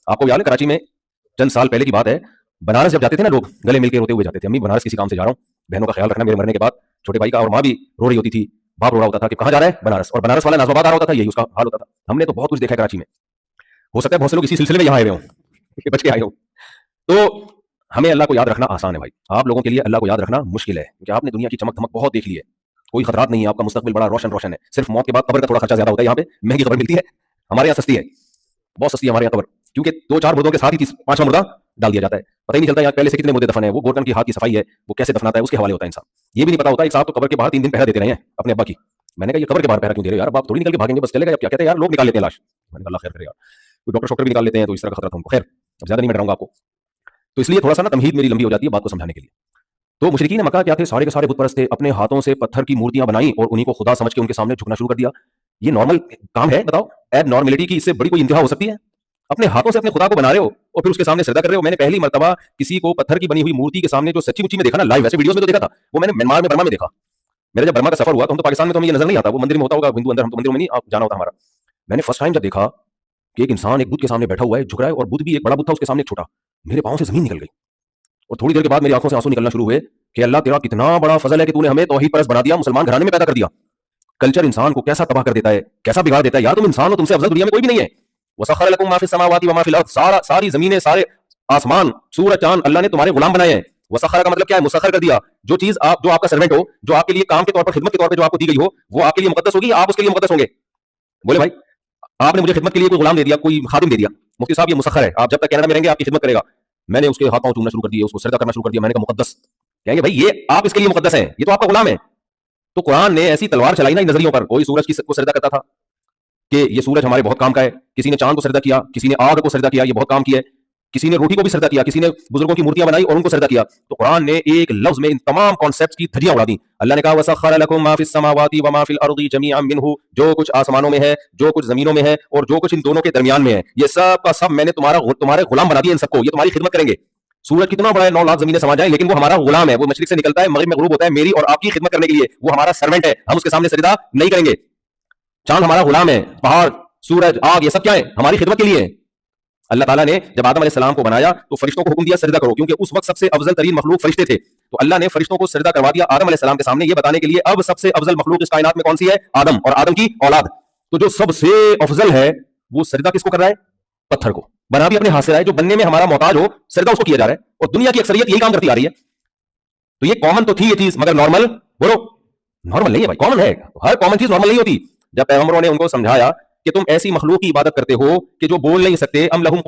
آپ کو یاد ہے کراچی میں چند سال پہلے کی بات ہے, بنارس جب جاتے تھے نا لوگ گلے مل کے روتے ہوئے جاتے تھے, امی بنارس کسی کام سے جا رہا ہوں, بہنوں کا خیال رکھنا, میرے مرنے کے بعد چھوٹے بھائی کا, اور ماں بھی رو رہی ہوتی تھی, باپ رو رہا ہوتا تھا کہ کہاں جا رہا ہے بنارس, اور بنارس والا نازم آباد آ رہا ہوتا تھا, یہی اس کا حال ہوتا تھا. ہم نے تو بہت کچھ دیکھا ہے کراچی میں, ہو سکتا ہے بہت سے لوگ اسی سلسلے میں یہاں آئے ہوئے ہوں, بچ کے آئے ہوں. تو ہمیں اللہ کو یاد رکھنا آسان ہے بھائی, آپ لوگوں کے لیے اللہ کو یاد رکھنا مشکل ہے, کیونکہ آپ نے دنیا کی چمک دھمک بہت دیکھ لی ہے, کوئی خطرات نہیں ہے, آپ کا مستقبل بڑا روشن روشن ہے. صرف موت کے بعد قبر کا تھوڑا خرچہ زیادہ ہوتا ہے, یہاں پہ مہنگی قبر ملتی ہے, ہمارے یہاں سستی ہے, بہت سستی ہے ہمارے یہاں قبر, کیونکہ 2-4 مردوں کے ساتھ ہی 5واں مردہ ڈال دیا جاتا ہے, پتہ ہی نہیں چلتا یہاں پہلے سے کتنے مردے دفن ہیں, وہ گورکن کی ہاتھ کی صفائی ہے, وہ کیسے دفناتا ہے اس کے حوالے ہوتا ہے انسان. یہ بھی نہیں پتا ہوتا ایک صاحب تو قبر کے باہر 3 دن پہرا دیتے رہے ہیں اپنے ابا کی. میں نے کہا یہ قبر کے باہر پہرا کیوں دے رہے ہو یار, باپ تھوڑی نکل کے بھاگیں گے بس چلے گا, کیا کہتے ہیں یار لوگ نکال لیتے ہیں لاش. میں نے کہا اللہ خیر کرے گا, کوئی ڈاکٹر شاکٹر بھی نکال لیتے ہیں تو اس طرح کا خطرہ تھا ان کو. خیر اب زیادہ نہیں میں ڈراؤں گا آپ کو, تو اس لیے تھوڑا سا نا تمہید میری لمبی ہو جاتی ہے بات کو سمجھانے کے لیے. تو مشرکین مکہ کیا تھے, سارے کے سارے بت پرست تھے, اپنے ہاتھوں سے پتھر کی مورتیاں بنائیں اور انہیں کو خدا سمجھ کے ان کے سامنے جھکنا شروع کر دیا. یہ نارمل کام ہے بتاؤ, ایب نارملٹی کی اس سے بڑی کوئی انتہا ہو سکتی ہے؟ اپنے ہاتھوں سے اپنے خدا کو بنا رہے ہو اور پھر اس کے سامنے سجدہ کر رہے ہو. میں نے پہلی مرتبہ کسی کو پتھر کی بنی ہوئی مورتی کے سامنے جو سچی مچی میں دیکھا نا لائیو, ویسے ویڈیوز میں تو دیکھا تھا, وہ میں نے میانمار میں برما میں دیکھا. میرا جب برما کا سفر ہوا تو ہم تو پاکستان میں تو ہمیں یہ نظر نہیں آتا, وہ مندر میں ہوتا ہوگا ہندو اندر, ہم تو مندروں میں نہیں جانا ہوتا ہمارا. میں نے فرسٹ ٹائم جب دیکھا کہ ایک انسان ایک بت کے سامنے بیٹھا ہوا ہے, جھک رہا ہے, اور بت بھی ایک بڑا بت تھا, اس کے سامنے ایک چھوٹا, میرے پاؤں سے زمین نکل گئی. اور تھوڑی دیر کے بعد میری آنکھوں سے آنسو نکلنا شروع ہوئے کہ اللہ تیرا کتنا بڑا فضل ہے کہ تو نے ہمیں توحید پرست بنا دیا, مسلمان گھرانے میں پیدا کر دیا. کلچر انسان کو کیسا تباہ کر دیتا ہے, کیسا بگاڑ دیتا ہے. یار تم انسان ہو, تم سے افضل دنیا میں کوئی بھی نہیں ہے. وسخر لکم ما فی السماوات و ما فی الارض, ساری زمینیں, سارے آسمان, سورج چاند اللہ نے تمہارے غلام بنائے ہیں. وسخر کا مطلب کیا ہے, مسخر کر دیا. جو چیز آپ, جو آپ کا سرونٹ ہو, جو آپ کے لیے کام کے طور پر, خدمت کے طور پر جو آپ کو دی گئی ہو, وہ آپ کے لیے مقدس ہوگی, آپ اس کے لیے مقدس ہوں گے. بولے بھائی آپ نے مجھے خدمت کے لیے کوئی غلام دے دیا, کوئی خادم دے دیا, مفتی صاحب یہ مسخر ہے, آپ جب تک کینیڈا میں رہیں گے آپ کی خدمت کرے گا. میں نے اس کے ہاتھ پاؤں چومنا شروع کر دیا, اس کو سجدہ کرنا شروع کر دیا. میں نے کہا مقدس, کہیں گے بھائی یہ آپ اس کے لیے مقدس ہیں, یہ تو آپ کا غلام ہے. تو قرآن نے ایسی تلوار چلائی نا نظریوں پر. کوئی سورج کو سجدہ کرتا تھا کہ یہ سورج ہمارے بہت کام کا ہے, کسی نے چاند کو سجدہ کیا, کسی نے آگ کو سجدہ کیا, یہ بہت کام کی ہے, کسی نے روٹی کو بھی سجدہ کیا, کسی نے بزرگوں کی مورتیاں بنائی اور ان کو سجدہ کیا. تو قرآن نے ایک لفظ میں ان تمام کانسیپٹس کی دھجیاں اڑا دی. اللہ نے کہا وسخر لکم ما فی السماوات و ما فی الارض جميعا منہ, جو کچھ آسمانوں میں ہے, جو کچھ زمینوں میں ہے, اور جو کچھ ان دونوں کے درمیان میں ہے, یہ سب کا سب میں نے تمہارے غلام بنا دیا. ان سب کو, یہ تمہاری خدمت کریں گے. سورج کتنا بڑا ہے, 9 لاکھ زمینیں سما جائیں, لیکن وہ ہمارا غلام ہے. وہ مشرق سے نکلتا ہے, مغرب میں غروب ہوتا ہے, میری اور آپ کی خدمت کرنے کے لیے. وہ ہمارا سرونٹ ہے, ہم اس کے سامنے سجدہ نہیں کریں گے. چاند ہمارا غلام ہے, پہاڑ, سورج, آگ, یہ سب کیا ہے, ہماری خدمت کے لیے ہے. اللہ تعالیٰ نے جب آدم علیہ السلام کو بنایا تو فرشتوں کو حکم دیا سجدہ کرو, کیونکہ اس وقت سب سے افضل ترین مخلوق فرشتے تھے. تو اللہ نے فرشتوں کو سجدہ کروا دیا آدم علیہ السلام کے سامنے, یہ بتانے کے لیے اب سب سے افضل مخلوق اس کائنات میں کون سی ہے, آدم, اور آدم کی اولاد. تو جو سب سے افضل ہے وہ سجدہ کس کو کر رہا ہے, پتھر کو. بنا بھی اپنے ہاتھ سے رہا ہے, جو بننے میں ہمارا محتاج ہو, سجدہ اس کو کیا جا رہا ہے. اور دنیا کی اکثریت یہی کام کرتی آ رہی ہے. تو یہ کامن تو تھی یہ چیز, مگر نارمل بولو نارمل نہیں ہے بھائی. کامن ہے, ہر کامن چیز نارمل نہیں ہوتی. جب پیغمبروں نے ان کو سمجھایا کہ تم ایسی مخلوق کی عبادت کرتے ہو کہ جو بول نہیں سکتے, ام لہم